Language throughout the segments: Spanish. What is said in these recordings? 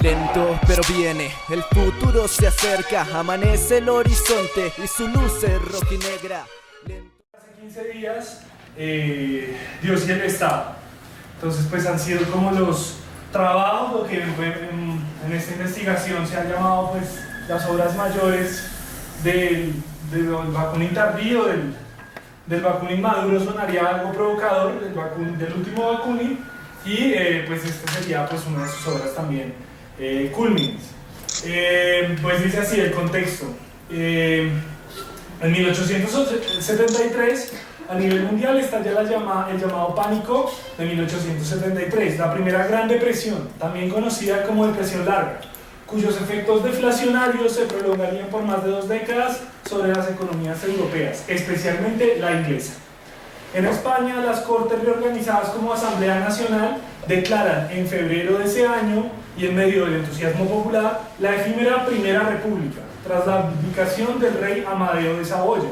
Lento pero viene, el futuro se acerca, amanece el horizonte y su luz es rojinegra. Hace 15 días, Dios y el Estado. Entonces pues han sido como los trabajos, lo que en esta investigación se han llamado pues las obras mayores del Bakunin tardío, del Bakunin maduro. Sonaría algo provocador, del último Bakunin, y pues esta sería pues una de sus obras también cúlmines. Pues dice así el contexto. En 1873 a nivel mundial estalla el llamado pánico de 1873, la primera Gran Depresión, también conocida como Depresión Larga, cuyos efectos deflacionarios se prolongarían por más de 2 décadas sobre las economías europeas, especialmente la inglesa. En España, las Cortes, reorganizadas como Asamblea Nacional, declaran en febrero de ese año, y en medio del entusiasmo popular, la efímera Primera República, tras la abdicación del rey Amadeo de Saboya,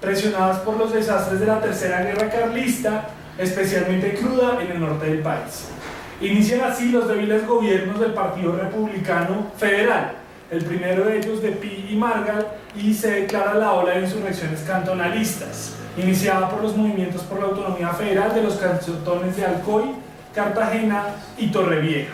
presionadas por los desastres de la Tercera Guerra Carlista, especialmente cruda en el norte del país. Inician así los débiles gobiernos del Partido Republicano Federal, el primero de ellos de Pi y Margall, y se declara la ola de insurrecciones cantonalistas, iniciada por los movimientos por la autonomía federal de los cantones de Alcoy, Cartagena y Torrevieja.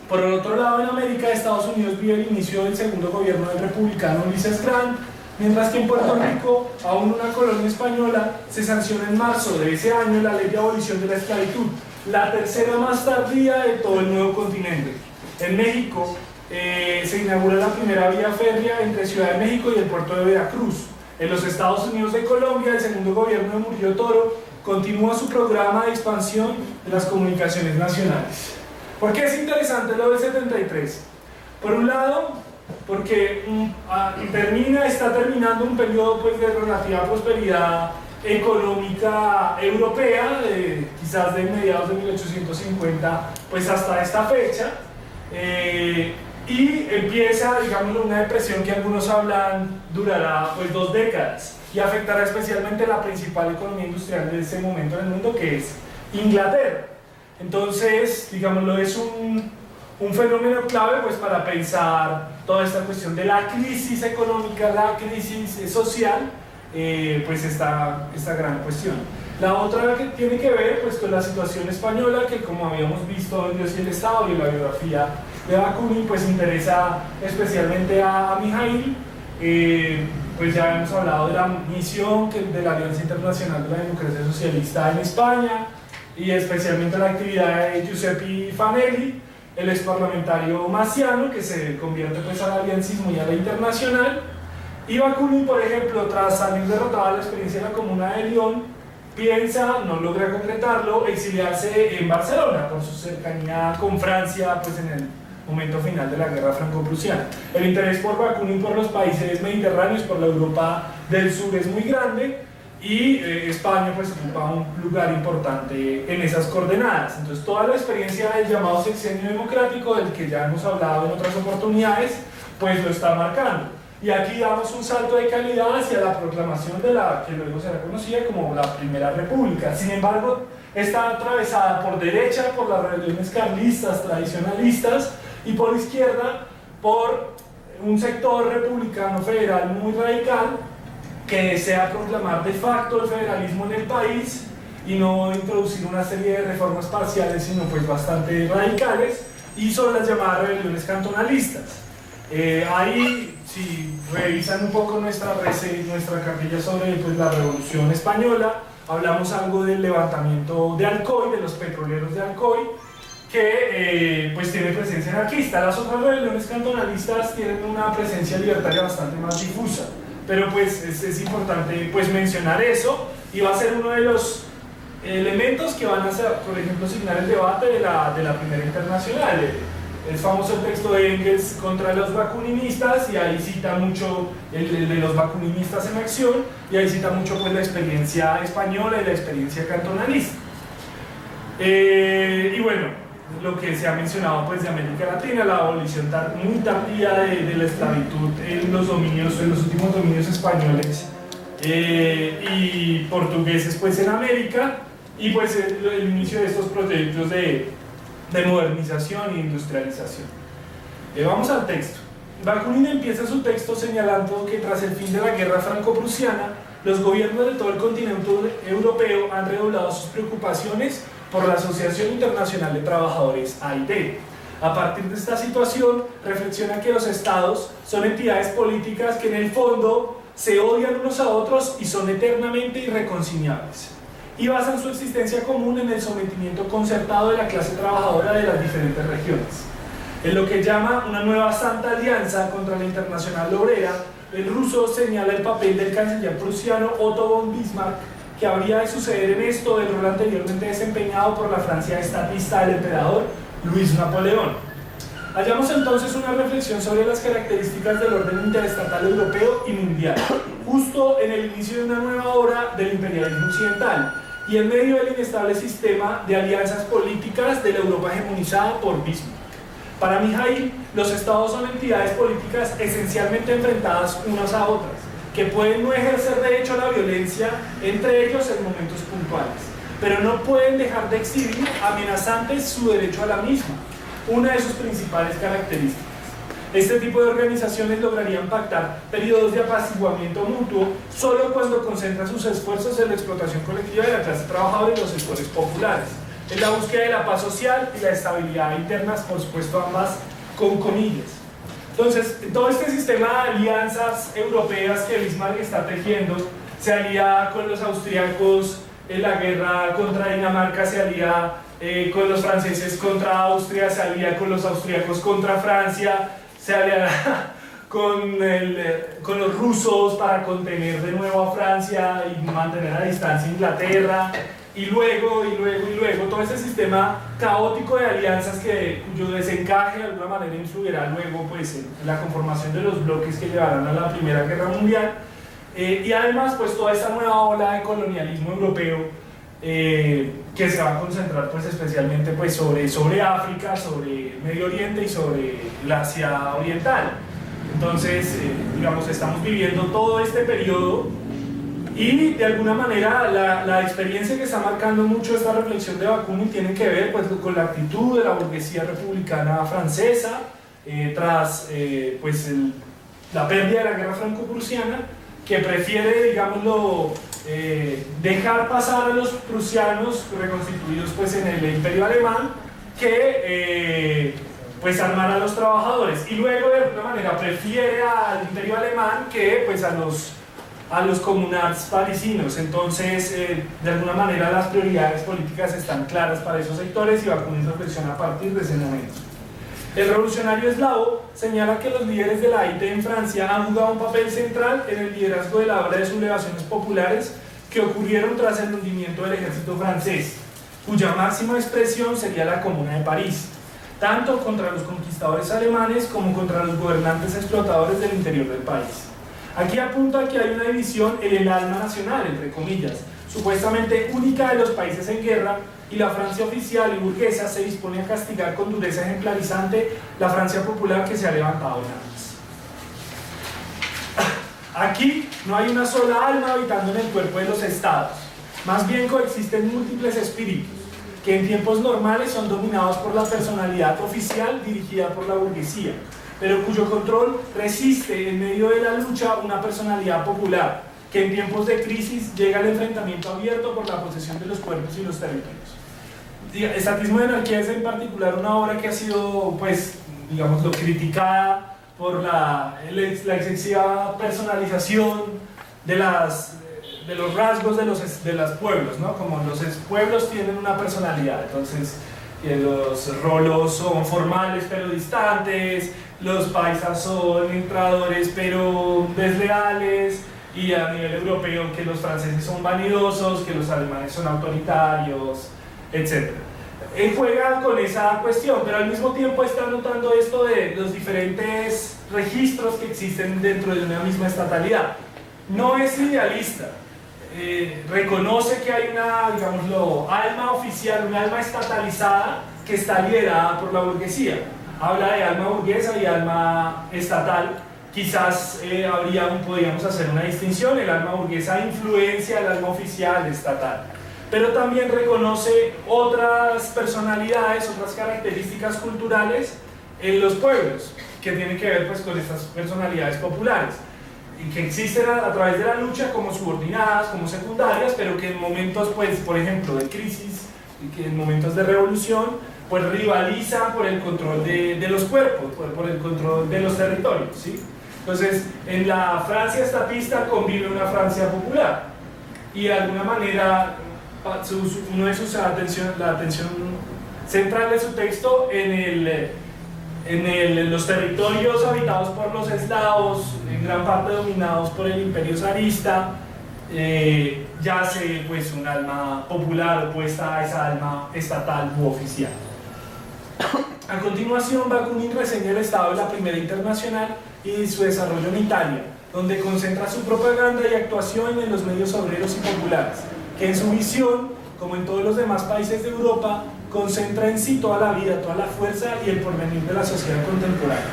Por el otro lado, en América, Estados Unidos vive el inicio del segundo gobierno del republicano Ulysses Grant, mientras que en Puerto Rico, aún una colonia española, se sanciona en marzo de ese año la ley de abolición de la esclavitud, la tercera más tardía de todo el nuevo continente. En México se inaugura la primera vía férrea entre Ciudad de México y el puerto de Veracruz. En los Estados Unidos de Colombia, el segundo gobierno de Murillo Toro continúa su programa de expansión de las comunicaciones nacionales. ¿Por qué es interesante lo del 73? Por un lado, porque está terminando un periodo pues, de relativa prosperidad económica europea, quizás de mediados de 1850 pues hasta esta fecha, y empieza, digamos, una depresión que algunos hablan durará pues 2 décadas y afectará especialmente la principal economía industrial de ese momento en el mundo, que es Inglaterra. Entonces, digámoslo, es un fenómeno clave pues, para pensar toda esta cuestión de la crisis económica, la crisis social, pues esta gran cuestión. La otra que tiene que ver pues, con la situación española, que como habíamos visto en Dios y el Estado y la biografía de Bakunin, pues interesa especialmente a Mijaíl. Pues ya hemos hablado de la misión de la Alianza Internacional de la Democracia Socialista en España, y especialmente la actividad de Giuseppe Fanelli, el exparlamentario maciano, que se convierte pues al aliancismo y a la internacional. Y Bakunin, por ejemplo, tras salir derrotada de la experiencia de la Comuna de Lyon, piensa, no logra concretarlo, exiliarse en Barcelona por su cercanía con Francia pues en el momento final de la guerra franco-prusiana. El interés por Bakunin por los países mediterráneos, por la Europa del Sur, es muy grande, y España pues ocupa un lugar importante en esas coordenadas. Entonces toda la experiencia del llamado sexenio democrático, del que ya hemos hablado en otras oportunidades, pues lo está marcando. Y aquí damos un salto de calidad hacia la proclamación de la que luego será conocida como la Primera República. Sin embargo, está atravesada por derecha por las rebeliones carlistas tradicionalistas, y por izquierda por un sector republicano federal muy radical que desea proclamar de facto el federalismo en el país y no introducir una serie de reformas parciales, sino pues bastante radicales, y sobre las llamadas rebeliones cantonalistas. Ahí, si revisan un poco nuestra cartilla sobre pues, la Revolución Española, hablamos algo del levantamiento de Alcoy, de los petroleros de Alcoy, que pues tiene presencia anarquista. Las otras rebeliones cantonalistas tienen una presencia libertaria bastante más difusa, pero pues es importante pues mencionar eso, y va a ser uno de los elementos que van a hacer, por ejemplo, signar el debate de la Primera Internacional. Es famoso el texto de Engels contra los bakuninistas, y ahí cita mucho el de los bakuninistas en acción, y ahí cita mucho pues la experiencia española y la experiencia cantonalista. Y bueno, lo que se ha mencionado pues, de América Latina, la abolición muy tardía de la esclavitud en los últimos dominios españoles y portugueses pues, en América, y pues el inicio de estos proyectos de modernización e industrialización. Vamos al texto. Bakunin empieza su texto señalando que tras el fin de la guerra franco-prusiana, los gobiernos de todo el continente europeo han redoblado sus preocupaciones por la Asociación Internacional de Trabajadores, AIT. A partir de esta situación, reflexiona que los estados son entidades políticas que en el fondo se odian unos a otros y son eternamente irreconciliables, y basan su existencia común en el sometimiento concertado de la clase trabajadora de las diferentes regiones. En lo que llama una nueva Santa Alianza contra la Internacional Obrera, el ruso señala el papel del canciller prusiano Otto von Bismarck, que habría de suceder en esto del rol anteriormente desempeñado por la Francia estatista del emperador Luis Napoleón. Hallamos entonces una reflexión sobre las características del orden interestatal europeo y mundial, justo en el inicio de una nueva hora del imperialismo occidental y en medio del inestable sistema de alianzas políticas de la Europa hegemonizada por Bismarck. Para Mijaíl, los estados son entidades políticas esencialmente enfrentadas unas a otras, que pueden no ejercer de hecho la violencia entre ellos en momentos puntuales, pero no pueden dejar de exhibir amenazantes su derecho a la misma, una de sus principales características. Este tipo de organizaciones lograrían pactar periodos de apaciguamiento mutuo solo cuando concentran sus esfuerzos en la explotación colectiva de la clase trabajadora y los sectores populares, en la búsqueda de la paz social y la estabilidad internas, por supuesto ambas con comillas. Entonces, todo este sistema de alianzas europeas que Bismarck está tejiendo, se alía con los austríacos en la guerra contra Dinamarca, se alía con los franceses contra Austria, se alía con los austríacos contra Francia, se alía con los rusos para contener de nuevo a Francia y mantener a distancia a Inglaterra, y luego, todo ese sistema caótico de alianzas cuyo desencaje de alguna manera influirá luego pues, en la conformación de los bloques que llevarán a la Primera Guerra Mundial, y además pues toda esa nueva ola de colonialismo europeo que se va a concentrar pues, especialmente pues, sobre África, sobre Medio Oriente y sobre el Asia Oriental. Entonces, digamos, estamos viviendo todo este periodo. Y de alguna manera la experiencia que está marcando mucho esta reflexión de Bakunin tiene que ver pues, con la actitud de la burguesía republicana francesa tras pues, la pérdida de la guerra franco-prusiana, que prefiere, digámoslo, dejar pasar a los prusianos reconstituidos pues, en el imperio alemán que pues, armar a los trabajadores, y luego de alguna manera prefiere al imperio alemán que pues, a los comunards parisinos. Entonces, de alguna manera las prioridades políticas están claras para esos sectores y Bakunin reflexiona a partir de ese momento. El revolucionario eslavo señala que los líderes de la AIT en Francia han jugado un papel central en el liderazgo de la ola de sublevaciones populares que ocurrieron tras el hundimiento del ejército francés, cuya máxima expresión sería la Comuna de París, tanto contra los conquistadores alemanes como contra los gobernantes explotadores del interior del país. Aquí apunta que hay una división en el alma nacional, entre comillas, supuestamente única de los países en guerra, y la Francia oficial y burguesa se dispone a castigar con dureza ejemplarizante la Francia popular que se ha levantado en armas. Aquí no hay una sola alma habitando en el cuerpo de los estados, más bien coexisten múltiples espíritus, que en tiempos normales son dominados por la personalidad oficial dirigida por la burguesía, pero cuyo control resiste en medio de la lucha una personalidad popular, que en tiempos de crisis llega al enfrentamiento abierto por la posesión de los cuerpos y los territorios. Estatismo de Anarquía es en particular una obra que ha sido, pues, digámoslo, criticada por la excesiva personalización de los rasgos de los pueblos, ¿no? Como los pueblos tienen una personalidad, entonces los rolos son formales pero distantes, los paisas son entradores pero desleales, y a nivel europeo que los franceses son vanidosos, que los alemanes son autoritarios, etc. Él juega con esa cuestión, pero al mismo tiempo está notando esto de los diferentes registros que existen dentro de una misma estatalidad. No es idealista, reconoce que hay una, digámoslo, alma oficial, una alma estatalizada que está liderada por la burguesía. Habla de alma burguesa y alma estatal. Quizás podríamos hacer una distinción: el alma burguesa influencia el alma oficial estatal, pero también reconoce otras personalidades, otras características culturales en los pueblos, que tienen que ver pues con estas personalidades populares, y que existen a través de la lucha como subordinadas, como secundarias, pero que en momentos, pues, por ejemplo, de crisis, y que en momentos de revolución, pues rivalizan por el control de los cuerpos, por el control de los territorios, ¿sí? Entonces, en la Francia estatista convive una Francia popular, y de alguna manera uno de la atención central de su texto en los territorios habitados por los eslavos, en gran parte dominados por el imperio zarista, yace pues un alma popular opuesta a esa alma estatal u oficial. A continuación, Bakunin reseña el estado de la Primera Internacional y su desarrollo en Italia, donde concentra su propaganda y actuación en los medios obreros y populares, que en su visión, como en todos los demás países de Europa, concentra en sí toda la vida, toda la fuerza y el porvenir de la sociedad contemporánea.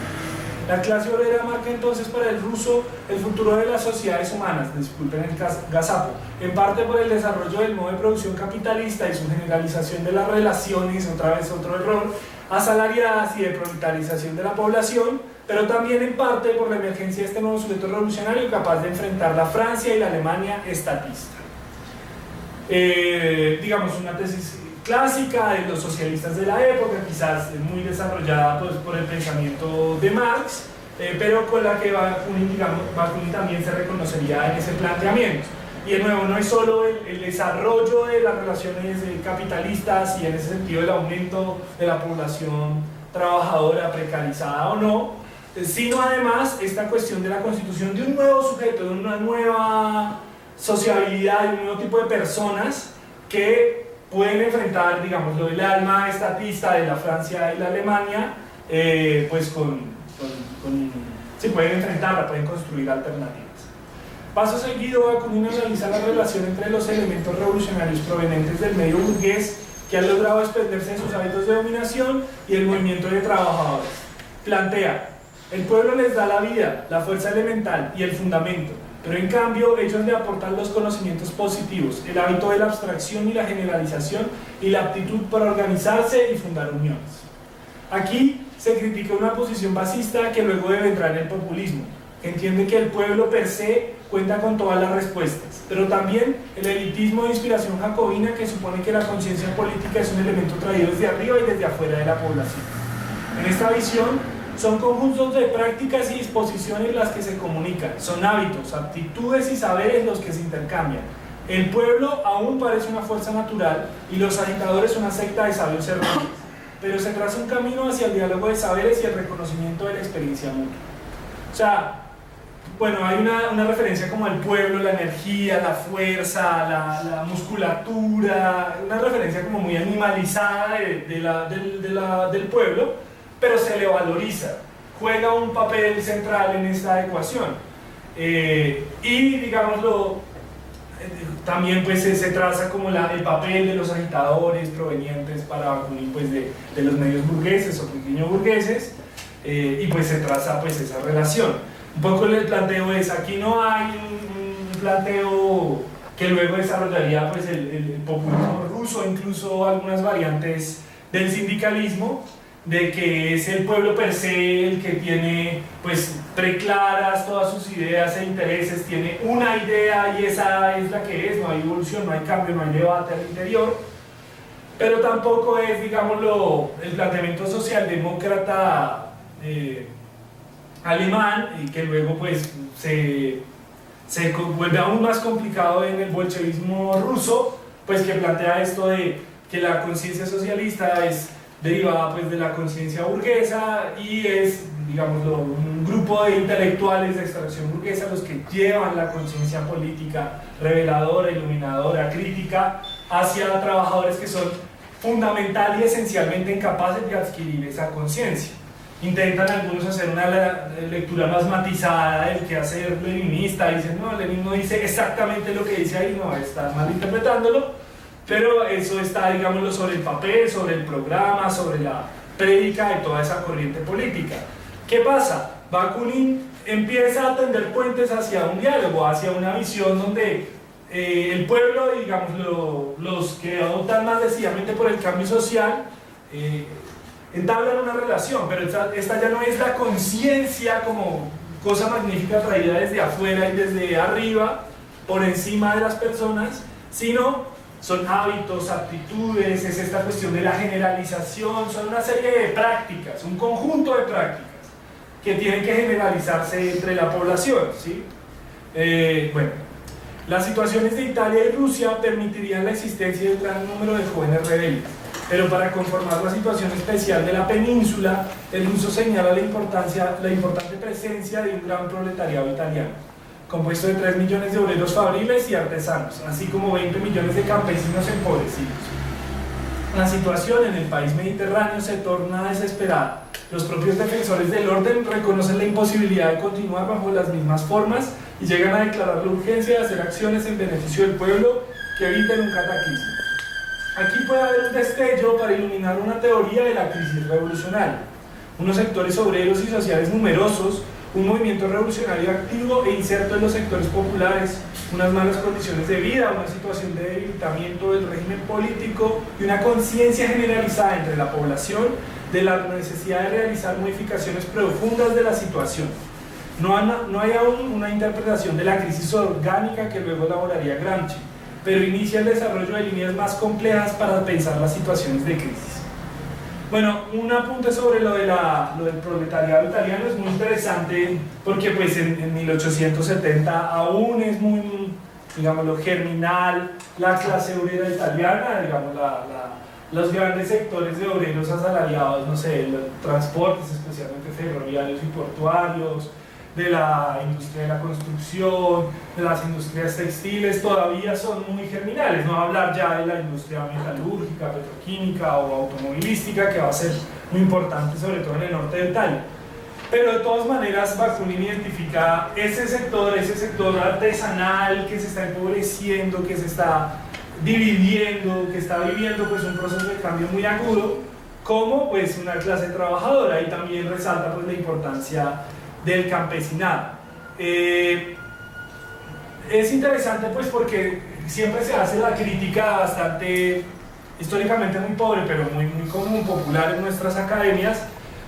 La clase obrera marca entonces para el ruso el futuro de las sociedades humanas, disculpen el gazapo, en parte por el desarrollo del modo de producción capitalista y su generalización de las relaciones, otra vez otro error, asalariadas y de proletarización de la población, pero también en parte por la emergencia de este nuevo sujeto revolucionario capaz de enfrentar la Francia y la Alemania estatista. Digamos, una tesis clásica de los socialistas de la época, quizás muy desarrollada pues, por el pensamiento de Marx, pero con la que Bakunin también se reconocería en ese planteamiento. Y de nuevo, no es solo el desarrollo de las relaciones capitalistas y en ese sentido el aumento de la población trabajadora precarizada o no, sino además esta cuestión de la constitución de un nuevo sujeto, de una nueva sociabilidad, de un nuevo tipo de personas que pueden enfrentar, digamos, lo del alma estatista de la Francia y la Alemania, pues se pueden enfrentarla, pueden construir alternativas. Paso seguido, Bakunin analiza la relación entre los elementos revolucionarios provenientes del medio burgués que han logrado desprenderse de sus hábitos de dominación y el movimiento de trabajadores. Plantea: el pueblo les da la vida, la fuerza elemental y el fundamento, pero en cambio ellos le aportan los conocimientos positivos, el hábito de la abstracción y la generalización y la aptitud para organizarse y fundar uniones. Aquí se critica una posición basista que luego debe entrar en el populismo, que entiende que el pueblo per se cuenta con todas las respuestas, pero también el elitismo de inspiración jacobina que supone que la conciencia política es un elemento traído desde arriba y desde afuera de la población. En esta visión, son conjuntos de prácticas y disposiciones las que se comunican, son hábitos, aptitudes y saberes los que se intercambian. El pueblo aún parece una fuerza natural y los agitadores una secta de sabios errores, pero se traza un camino hacia el diálogo de saberes y el reconocimiento de la experiencia mutua. O sea, bueno, hay una referencia como al pueblo, la energía, la fuerza, la musculatura, una referencia como muy animalizada del pueblo, pero se le valoriza, juega un papel central en esta ecuación. Y digámoslo, también pues se traza como el papel de los agitadores provenientes para Bakunin pues, de los medios burgueses o pequeños burgueses, y pues se traza pues esa relación. Un poco el planteo es, aquí no hay un planteo que luego desarrollaría pues el populismo ruso, incluso algunas variantes del sindicalismo, de que es el pueblo per se el que tiene pues preclaras todas sus ideas e intereses, tiene una idea y esa es la que es, no hay evolución, no hay cambio, no hay debate al interior, pero tampoco es, digámoslo, el planteamiento socialdemócrata alemán, y que luego pues se vuelve aún más complicado en el bolchevismo ruso, pues que plantea esto de que la conciencia socialista es derivada pues de la conciencia burguesa y es, digámoslo, un grupo de intelectuales de extracción burguesa los que llevan la conciencia política reveladora, iluminadora, crítica hacia trabajadores que son fundamental y esencialmente incapaces de adquirir esa conciencia. Intentan algunos hacer una lectura más matizada del quehacer leninista, dicen no, Lenin no dice exactamente lo que dice ahí, no, están malinterpretándolo, pero eso está, digámoslo, sobre el papel, sobre el programa, sobre la prédica de toda esa corriente política. ¿Qué pasa? Bakunin empieza a tender puentes hacia un diálogo, hacia una visión donde el pueblo, digamos, los que adoptan más decididamente por el cambio social, entablan una relación, pero esta ya no es la conciencia como cosa magnífica traída desde afuera y desde arriba, por encima de las personas, sino son hábitos, actitudes, es esta cuestión de la generalización, son una serie de prácticas, un conjunto de prácticas que tienen que generalizarse entre la población, ¿sí? Bueno, las situaciones de Italia y Rusia permitirían la existencia de un gran número de jóvenes rebeldes, pero para conformar la situación especial de la península, el uso señala la importante presencia de un gran proletariado italiano, compuesto de 3 millones de obreros fabriles y artesanos, así como 20 millones de campesinos empobrecidos. La situación en el país mediterráneo se torna desesperada. Los propios defensores del orden reconocen la imposibilidad de continuar bajo las mismas formas y llegan a declarar la urgencia de hacer acciones en beneficio del pueblo que eviten un cataclismo. Aquí puede haber un destello para iluminar una teoría de la crisis revolucionaria. Unos sectores obreros y sociales numerosos, un movimiento revolucionario activo e inserto en los sectores populares, unas malas condiciones de vida, una situación de debilitamiento del régimen político y una conciencia generalizada entre la población de la necesidad de realizar modificaciones profundas de la situación. No hay aún una interpretación de la crisis orgánica que luego elaboraría Gramsci, pero inicia el desarrollo de líneas más complejas para pensar las situaciones de crisis. Bueno, un apunte sobre lo del proletariado italiano es muy interesante porque pues en 1870 aún es muy, digámoslo, germinal la clase obrera italiana, digamos, los grandes sectores de obreros asalariados, no sé, los transportes, especialmente ferroviarios y portuarios, de la industria de la construcción, de las industrias textiles, todavía son muy germinales, no hablar ya de la industria metalúrgica, petroquímica o automovilística, que va a ser muy importante, sobre todo en el norte de Italia. Pero de todas maneras, Bakunin identifica ese sector artesanal que se está empobreciendo, que se está dividiendo, que está viviendo pues un proceso de cambio muy agudo, como pues una clase trabajadora, y también resalta pues la importancia del campesinado. Es interesante pues porque siempre se hace la crítica bastante, históricamente muy pobre, pero muy común, popular en nuestras academias.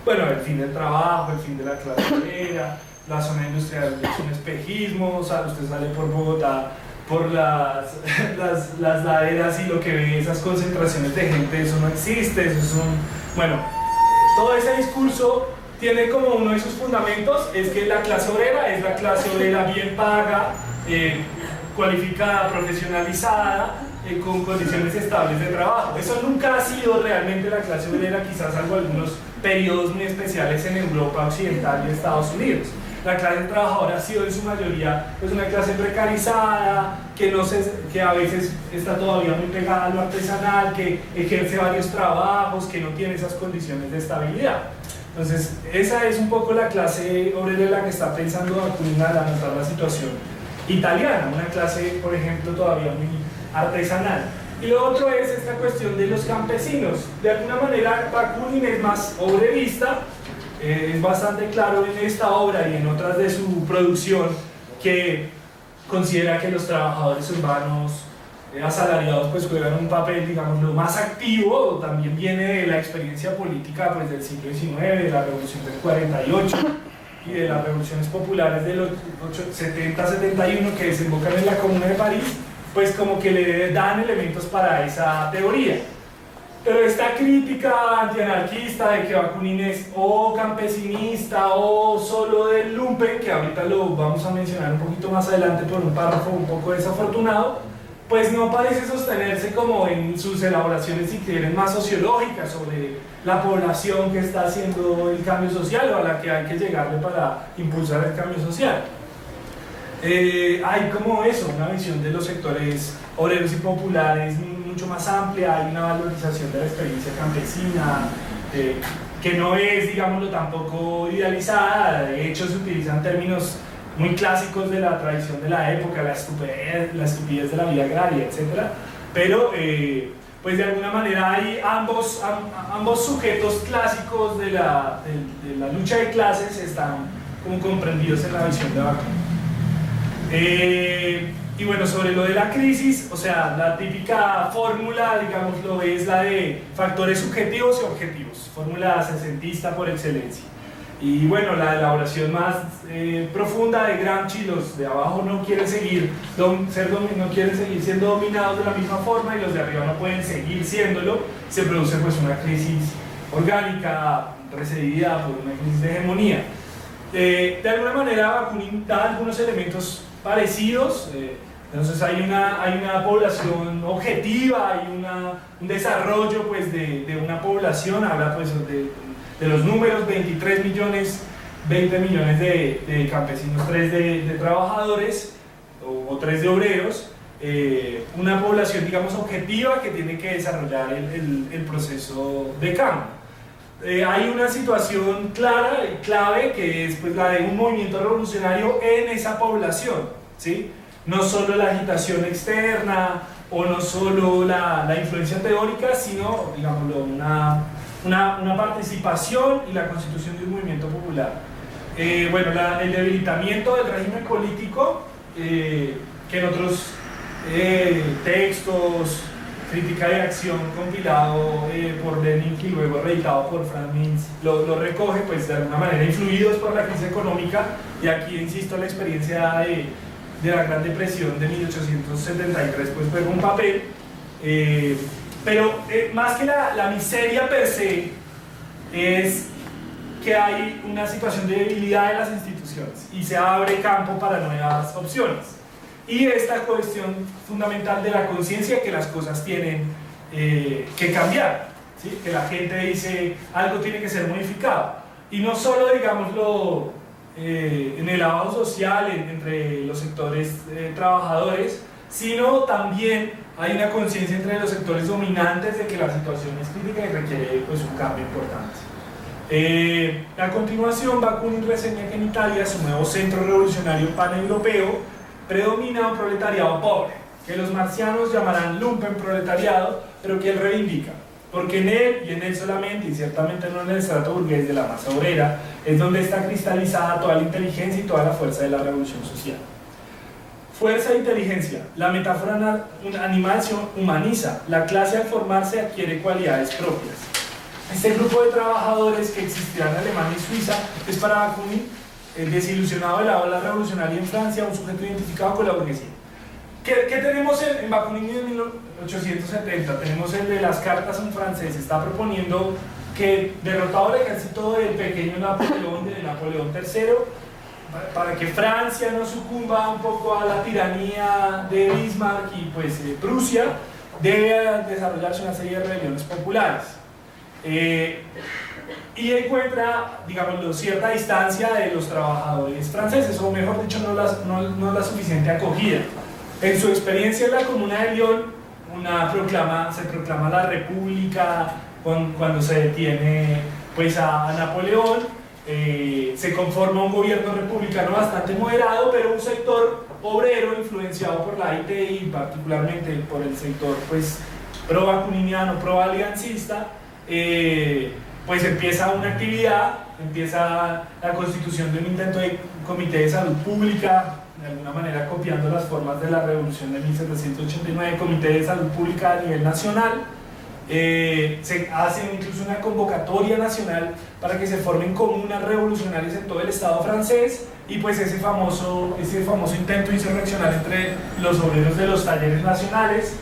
Bueno, el fin del trabajo, el fin de la clase obrera, la zona industrial es un espejismo, o sea, usted sale por Bogotá, por las laderas y lo que ve, esas concentraciones de gente, eso no existe, eso es un... Bueno, todo ese discurso tiene como uno de sus fundamentos, es que la clase obrera es la clase obrera bien paga, cualificada, profesionalizada, con condiciones estables de trabajo. Eso nunca ha sido realmente la clase obrera, quizás salvo algunos periodos muy especiales en Europa Occidental y Estados Unidos. La clase trabajadora ha sido en su mayoría pues una clase precarizada, que a veces está todavía muy pegada a lo artesanal, que ejerce varios trabajos, que no tiene esas condiciones de estabilidad. Entonces, esa es un poco la clase obrera en la que está pensando Bakunin al anotar la situación italiana, una clase, por ejemplo, todavía muy artesanal. Y lo otro es esta cuestión de los campesinos. De alguna manera, Bakunin es más obrerista, es bastante claro en esta obra y en otras de su producción que considera que los trabajadores urbanos asalariados pues juegan un papel, digamos, lo más activo. También viene de la experiencia política pues, del siglo XIX, de la Revolución del 48 y de las revoluciones populares de los 70-71 que desembocan en la Comuna de París, pues como que le dan elementos para esa teoría. Pero esta crítica antianarquista de que Bakunin es o campesinista o solo del lumpen, que ahorita lo vamos a mencionar un poquito más adelante por un párrafo un poco desafortunado, pues no parece sostenerse como en sus elaboraciones, si quieren, más sociológicas sobre la población que está haciendo el cambio social o a la que hay que llegarle para impulsar el cambio social. Hay como eso, una visión de los sectores obreros y populares mucho más amplia, hay una valorización de la experiencia campesina, que no es, digámoslo, tampoco idealizada. De hecho se utilizan términos muy clásicos de la tradición de la época, la estupidez de la vida agraria, etc. pero pues de alguna manera hay ambos sujetos clásicos de la lucha de clases están como comprendidos en la visión de Bakunin. Y bueno, sobre lo de la crisis, o sea, la típica fórmula, digámoslo, es la de factores subjetivos y objetivos, fórmula sesentista por excelencia. Y bueno, la elaboración más profunda de Gramsci, los de abajo no quieren seguir siendo dominados de la misma forma y los de arriba no pueden seguir siéndolo, se produce pues una crisis orgánica precedida por una crisis de hegemonía. De alguna manera Bakunin da algunos elementos parecidos, entonces hay una población objetiva, hay un desarrollo pues de una población, habla pues de los números, 23 millones, 20 millones de campesinos, 3 de trabajadores o 3 de obreros, una población digamos objetiva que tiene que desarrollar el proceso de cambio. Hay una situación clara y clave que es pues, la de un movimiento revolucionario en esa población, ¿sí? No solo la agitación externa o no solo la influencia teórica, sino digámoslo, una participación y la constitución de un movimiento popular. Bueno, el debilitamiento del régimen político, que en otros textos, crítica de acción compilado por Lenin y luego reeditado por Franz Mintz, lo recoge pues de alguna manera influidos por la crisis económica, y aquí insisto la experiencia de la Gran Depresión de 1873 pues juega un papel, pero más que la miseria per se es que hay una situación de debilidad de las instituciones y se abre campo para nuevas opciones. Y esta cuestión fundamental de la conciencia que las cosas tienen que cambiar, ¿sí? Que la gente dice algo tiene que ser modificado. Y no solo, digámoslo, en el abajo social, entre los sectores trabajadores, sino también hay una conciencia entre los sectores dominantes de que la situación es crítica y requiere pues, un cambio importante. A continuación, Bakunin reseña que en Italia, su nuevo centro revolucionario paneuropeo, predomina un proletariado pobre, que los marxianos llamarán lumpenproletariado, pero que él reivindica, porque en él, y en él solamente, y ciertamente no en el estrato burgués de la masa obrera, es donde está cristalizada toda la inteligencia y toda la fuerza de la revolución social. Fuerza e inteligencia. La metáfora animal se humaniza, la clase al formarse adquiere cualidades propias. Este grupo de trabajadores que existirá en Alemania y Suiza es para Bakunin desilusionado de la ola revolucionaria en Francia, un sujeto identificado con la burguesía. ¿Qué tenemos en Bakunin en 1870? Tenemos el de las cartas a un francés, está proponiendo que derrotado el ejército del pequeño Napoleón, de Napoleón III, para que Francia no sucumba un poco a la tiranía de Bismarck y pues Prusia, debe desarrollarse una serie de rebeliones populares. Y encuentra, digamos, cierta distancia de los trabajadores franceses, o mejor dicho, no la suficiente acogida. En su experiencia en la Comuna de Lyon, se proclama la República cuando se detiene pues, a Napoleón, se conforma un gobierno republicano bastante moderado, pero un sector obrero influenciado por la AIT y particularmente por el sector pues, pro-bakuniniano, pro-aliancista, pues empieza una actividad, empieza la constitución de un intento de comité de salud pública, de alguna manera copiando las formas de la revolución de 1789, comité de salud pública a nivel nacional. Se hace incluso una convocatoria nacional para que se formen comunas revolucionarias en todo el estado francés, y pues ese famoso intento insurreccional entre los obreros de los talleres nacionales,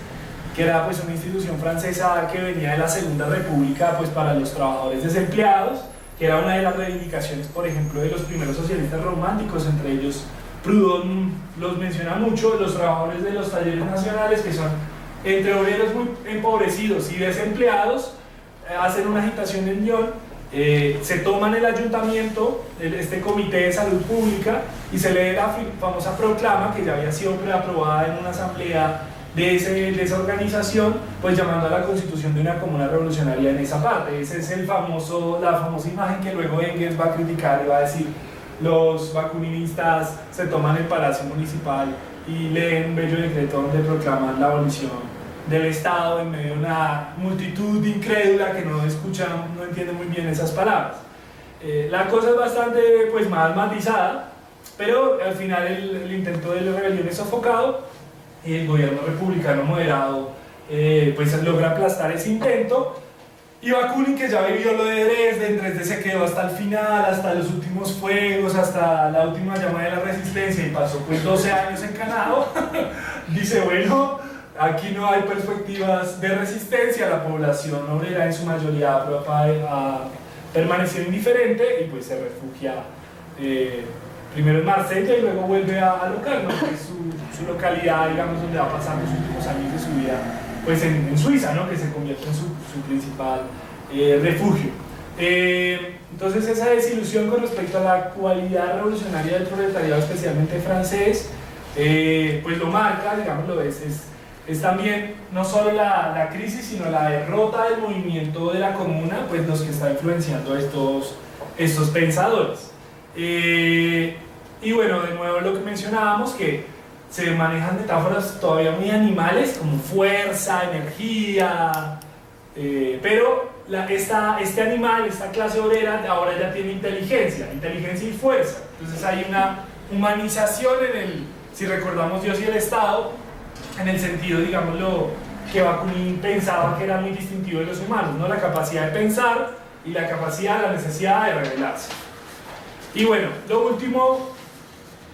que era pues una institución francesa que venía de la Segunda República pues para los trabajadores desempleados, que era una de las reivindicaciones, por ejemplo, de los primeros socialistas románticos, entre ellos Proudhon los menciona mucho, los trabajadores de los talleres nacionales, que son entre obreros muy empobrecidos y desempleados, hacen una agitación en Lyon, se toman el ayuntamiento, este comité de salud pública, y se lee la famosa proclama que ya había sido preaprobada en una asamblea de esa organización, pues llamando a la constitución de una comuna revolucionaria en esa parte. Esa es la famosa imagen que luego Engels va a criticar y va a decir: los bakuninistas se toman el palacio municipal y leen un bello decreto donde proclaman la abolición del Estado en medio de una multitud incrédula que no escucha, no entiende muy bien esas palabras. La cosa es bastante pues, más matizada, pero al final el intento de la rebelión es sofocado y el gobierno republicano moderado pues logra aplastar ese intento. Y Bakunin, que ya vivió lo de Dresde se quedó hasta el final, hasta los últimos fuegos, hasta la última llama de la resistencia y pasó pues 12 años encanado, dice bueno, aquí no hay perspectivas de resistencia, la población obrera en su mayoría ha permanecido indiferente y pues se refugia primero en Marsella y luego vuelve a Locarno, que es su localidad, digamos, donde va a pasar los últimos años de su vida pues en Suiza, ¿no? Que se convierte en su principal refugio. Entonces esa desilusión con respecto a la cualidad revolucionaria del proletariado, especialmente francés, pues lo marca, digámoslo, es también no solo la crisis, sino la derrota del movimiento de la comuna, pues los que está influenciando estos pensadores. Y bueno, de nuevo lo que mencionábamos, que se manejan metáforas todavía muy animales como fuerza, energía, pero este animal, esta clase obrera ahora ya tiene inteligencia y fuerza. Entonces hay una humanización si recordamos Dios y el Estado, en el sentido, digámoslo, que Bakunin pensaba que era muy distintivo de los humanos, ¿no? La capacidad de pensar y la capacidad, la necesidad de rebelarse. Y bueno, lo último,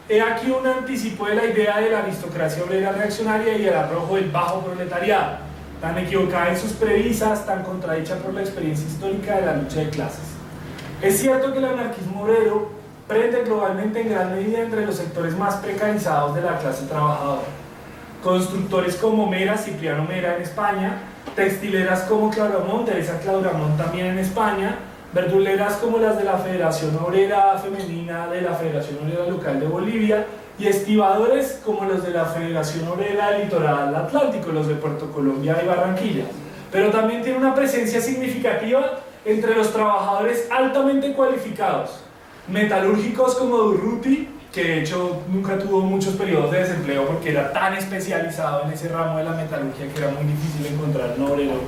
he aquí un anticipo de la idea de la aristocracia obrera reaccionaria y el arrojo del bajo proletariado, tan equivocada en sus premisas, tan contradicha por la experiencia histórica de la lucha de clases. Es cierto que el anarquismo obrero prende globalmente en gran medida entre los sectores más precarizados de la clase trabajadora. Constructores como Mera, Cipriano Mera en España, textileras como Clauramont, Teresa Clauramont también en España, verduleras como las de la Federación Obrera Femenina de la Federación Obrera Local de Bolivia y estibadores como los de la Federación Obrera del Litoral Atlántico, los de Puerto Colombia y Barranquilla. Pero también tiene una presencia significativa entre los trabajadores altamente cualificados, metalúrgicos como Durruti, que de hecho nunca tuvo muchos periodos de desempleo porque era tan especializado en ese ramo de la metalurgia que era muy difícil encontrar un obrero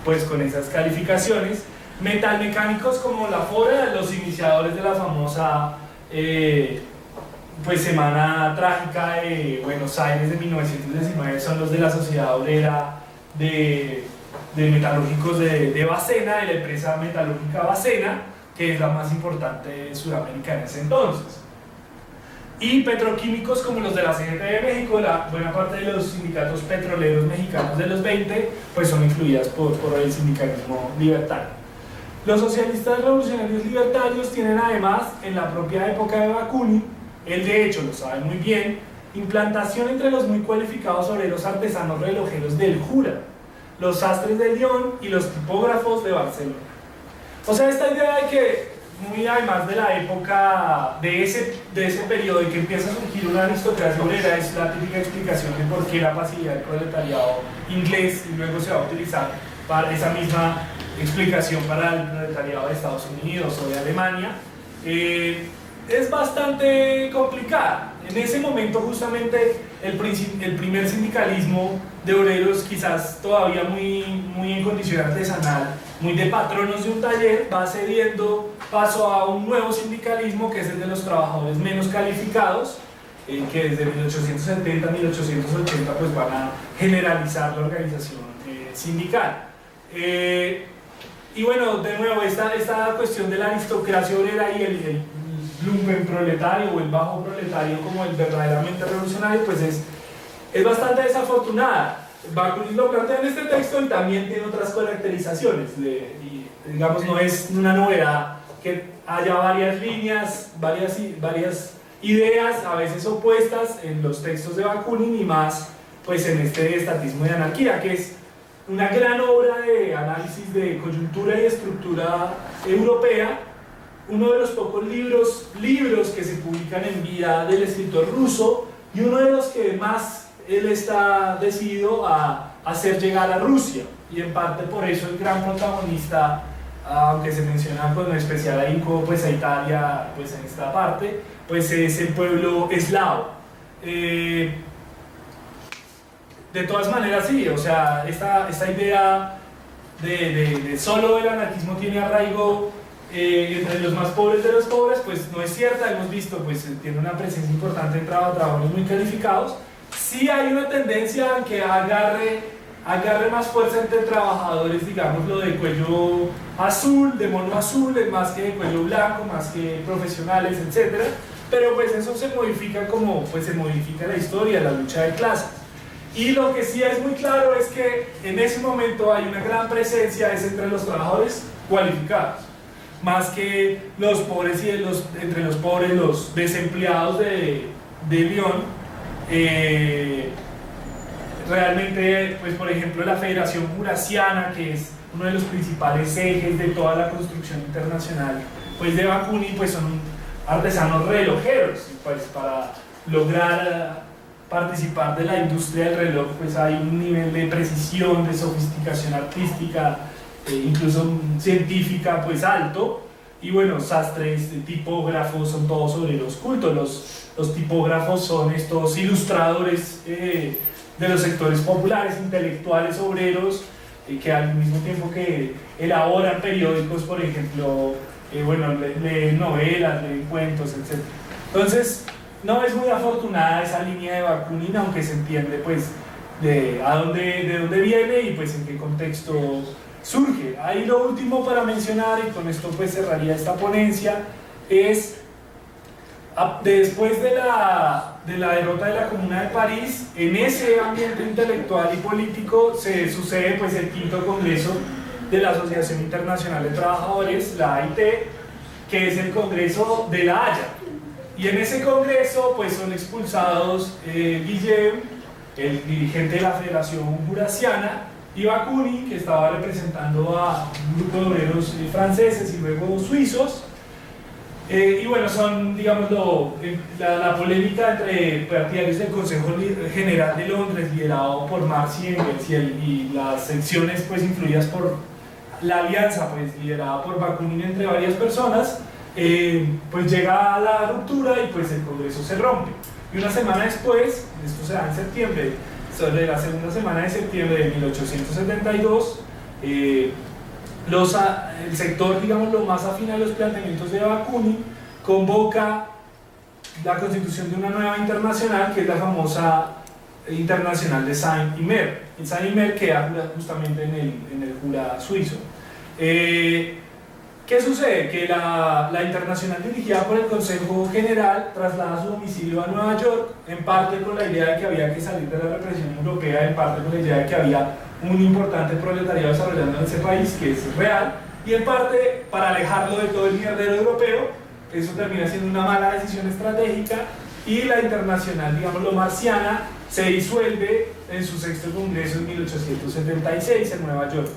pues, con esas calificaciones. Metalmecánicos como la Fora, los iniciadores de la famosa pues, Semana Trágica de Buenos Aires de 1919, son los de la Sociedad Obrera de Metalúrgicos de Bacena, de la empresa metalúrgica Bacena, que es la más importante de Sudamérica en ese entonces. Y petroquímicos como los de la CGT de México, la buena parte de los sindicatos petroleros mexicanos de los 20 pues son influidas por el sindicalismo libertario. Los socialistas revolucionarios libertarios tienen además, en la propia época de Bakunin, él de hecho lo sabe muy bien, implantación entre los muy cualificados obreros artesanos relojeros del Jura, los sastres de Lyon y los tipógrafos de Barcelona. O sea, esta idea de que muy además de la época de ese periodo en que empieza a surgir una aristocracia obrera, es la típica explicación de por qué la pasividad del proletariado inglés y luego se va a utilizar para esa misma explicación para el proletariado de Estados Unidos o de Alemania. Es bastante complicada. En ese momento justamente el primer sindicalismo de obreros, quizás todavía muy en condición artesanal, muy de patronos de un taller, va cediendo paso a un nuevo sindicalismo que es el de los trabajadores menos calificados, que desde 1870 1880 pues van a generalizar la organización sindical. Y bueno, de nuevo, esta cuestión de la aristocracia obrera y el lumpen proletario o el bajo proletario como el verdaderamente revolucionario, pues es bastante desafortunada. Bakunin lo plantea en este texto y también tiene otras caracterizaciones. Y, digamos, no es una novedad que haya varias líneas, varias ideas, a veces opuestas en los textos de Bakunin y más pues en este estatismo de anarquía, que es una gran obra de análisis de coyuntura y estructura europea, uno de los pocos libros que se publican en vida del escritor ruso y uno de los que más él está decidido a hacer llegar a Rusia, y en parte por eso el gran protagonista, aunque se menciona con especial ahínco pues a Italia pues en esta parte, pues es el pueblo eslavo. de todas maneras sí, o sea, esta idea de solo el anarquismo tiene arraigo entre los más pobres de los pobres, pues no es cierta. Hemos visto, pues tiene una presencia importante en trabajadores muy calificados. Sí hay una tendencia a que agarre más fuerza entre trabajadores, digámoslo, de cuello azul, de mono azul, más que de cuello blanco, más que profesionales, etc. Pero pues eso se modifica como pues se modifica la historia, la lucha de clases. Y lo que sí es muy claro es que en ese momento hay una gran presencia es entre los trabajadores cualificados, más que los pobres y entre los pobres, los desempleados de Lyon. Realmente, pues por ejemplo, la Federación Jurassiana, que es uno de los principales ejes de toda la construcción internacional, pues de Bakunin, pues son artesanos relojeros, pues para lograr participar de la industria del reloj, pues hay un nivel de precisión, de sofisticación artística, incluso científica, pues alto. Y bueno, sastres, tipógrafos, son todos obreros cultos. Los tipógrafos son estos ilustradores de los sectores populares, intelectuales, obreros, que al mismo tiempo que elaboran periódicos, por ejemplo, bueno, leen novelas, leen cuentos, etc. Entonces, no es muy afortunada esa línea de Bakunin, aunque se entiende pues de dónde viene y pues en qué contexto surge. Ahí lo último para mencionar, y con esto pues cerraría esta ponencia, es después de la derrota de la Comuna de París, en ese ambiente intelectual y político se sucede pues el quinto congreso de la Asociación Internacional de Trabajadores, la AIT, que es el Congreso de La Haya. Y en ese congreso pues son expulsados Guillem, el dirigente de la Federación Jurassiana, y Bakunin, que estaba representando a un grupo de obreros franceses y luego suizos. Y bueno, son, digámoslo, la polémica entre partidarios del Consejo General de Londres, liderado por Marx y Engels, y las secciones pues influidas por la alianza pues liderada por Bakunin entre varias personas, pues llega a la ruptura y pues el Congreso se rompe. Y una semana después, esto se da en septiembre, sobre la segunda semana de septiembre de 1872, el sector, digamos, lo más afín a los planteamientos de Bakunin, convoca la constitución de una nueva internacional, que es la famosa Internacional de Saint-Hymer. En Saint-Hymer queda justamente en el Jura suizo. ¿Qué sucede? Que la internacional dirigida por el Consejo General traslada su domicilio a Nueva York, en parte con la idea de que había que salir de la represión europea, en parte con la idea de que había un importante proletariado desarrollando en ese país, que es real, y en parte para alejarlo de todo el mierdero europeo. Eso termina siendo una mala decisión estratégica, y la internacional, digámoslo, marciana, se disuelve en su sexto congreso en 1876 en Nueva York.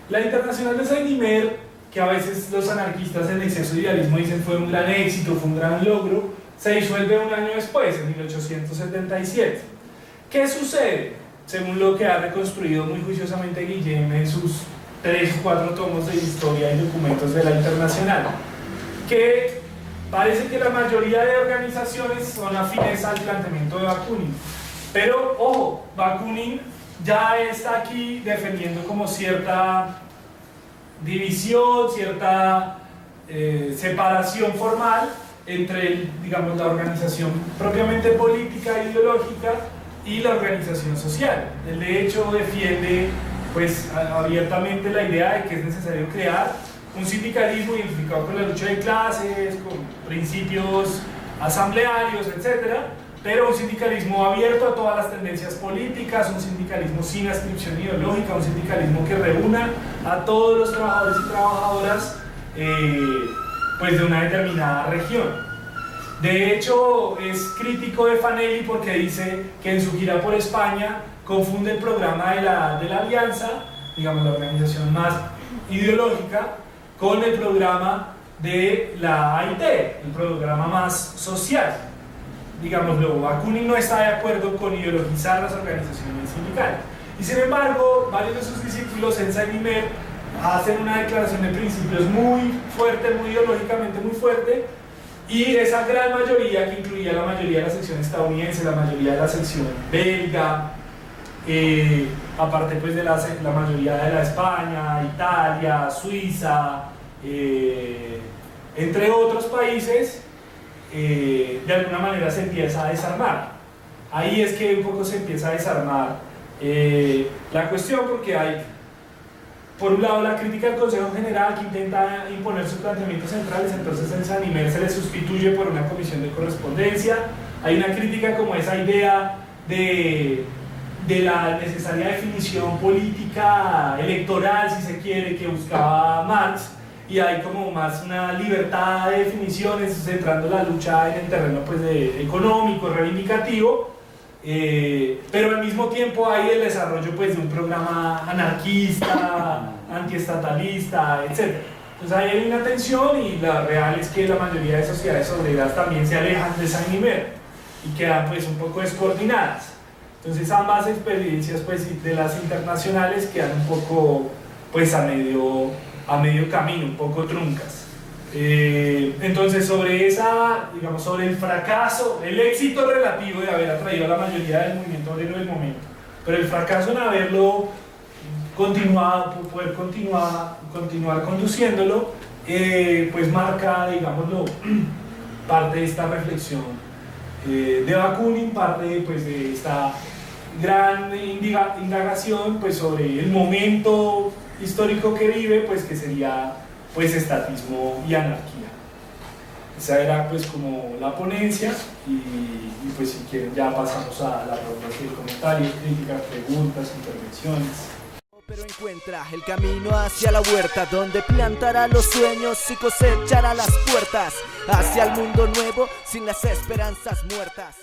La internacional de Saint-Hymer, que a veces los anarquistas en exceso de idealismo dicen fue un gran éxito, fue un gran logro, se disuelve un año después, en 1877. ¿Qué sucede? Según lo que ha reconstruido muy juiciosamente Guillem en sus 3 o 4 tomos de historia y documentos de la internacional, que parece que la mayoría de organizaciones son afines al planteamiento de Bakunin. Pero, ojo, Bakunin ya está aquí defendiendo como cierta división, cierta separación formal entre, digamos, la organización propiamente política e ideológica y la organización social. Él de hecho defiende pues abiertamente la idea de que es necesario crear un sindicalismo identificado con la lucha de clases, con principios asamblearios, etc., pero un sindicalismo abierto a todas las tendencias políticas, un sindicalismo sin adscripción ideológica, un sindicalismo que reúna a todos los trabajadores y trabajadoras pues de una determinada región. De hecho, es crítico de Fanelli porque dice que en su gira por España confunde el programa de la Alianza, digamos la organización más ideológica, con el programa de la AIT, el programa más social. Digámoslo, Bakunin no está de acuerdo con ideologizar las organizaciones sindicales. Y sin embargo, varios de sus discípulos en Saint-Hymer hacen una declaración de principios muy fuerte, muy ideológicamente muy fuerte, y esa gran mayoría, que incluía la mayoría de la sección estadounidense, la mayoría de la sección belga, aparte pues de la mayoría de la España, Italia, Suiza, entre otros países, de alguna manera se empieza a desarmar. Ahí es que un poco se empieza a desarmar la cuestión, porque hay, por un lado, la crítica del Consejo General, que intenta imponer sus planteamientos centrales. Entonces en San Imer se le sustituye por una comisión de correspondencia. Hay una crítica como esa idea de la necesaria definición política electoral, si se quiere, que buscaba Marx, y hay como más una libertad de definiciones, centrando la lucha en el terreno pues, económico, reivindicativo, pero al mismo tiempo hay el desarrollo pues, de un programa anarquista, antiestatalista, etc. Entonces ahí hay una tensión, y la real es que la mayoría de sociedades obreras también se alejan de San Imer y quedan pues, un poco descoordinadas. Entonces ambas experiencias pues, de las internacionales quedan un poco pues, a medio camino, un poco truncas. Entonces sobre sobre el fracaso, el éxito relativo de haber atraído a la mayoría del movimiento obrero del momento, pero el fracaso en haberlo continuado, poder continuar conduciéndolo, pues marca, digámoslo, parte de esta reflexión de Bakunin, parte pues, de esta gran indagación pues, sobre el momento histórico que vive, pues que sería pues estatismo y anarquía. Esa era pues como la ponencia, y pues si quieren ya pasamos a la ronda de comentarios, críticas, preguntas, intervenciones. Pero encuentra el camino hacia la huerta, donde plantará los sueños y cosechará las puertas hacia el mundo nuevo sin las esperanzas muertas.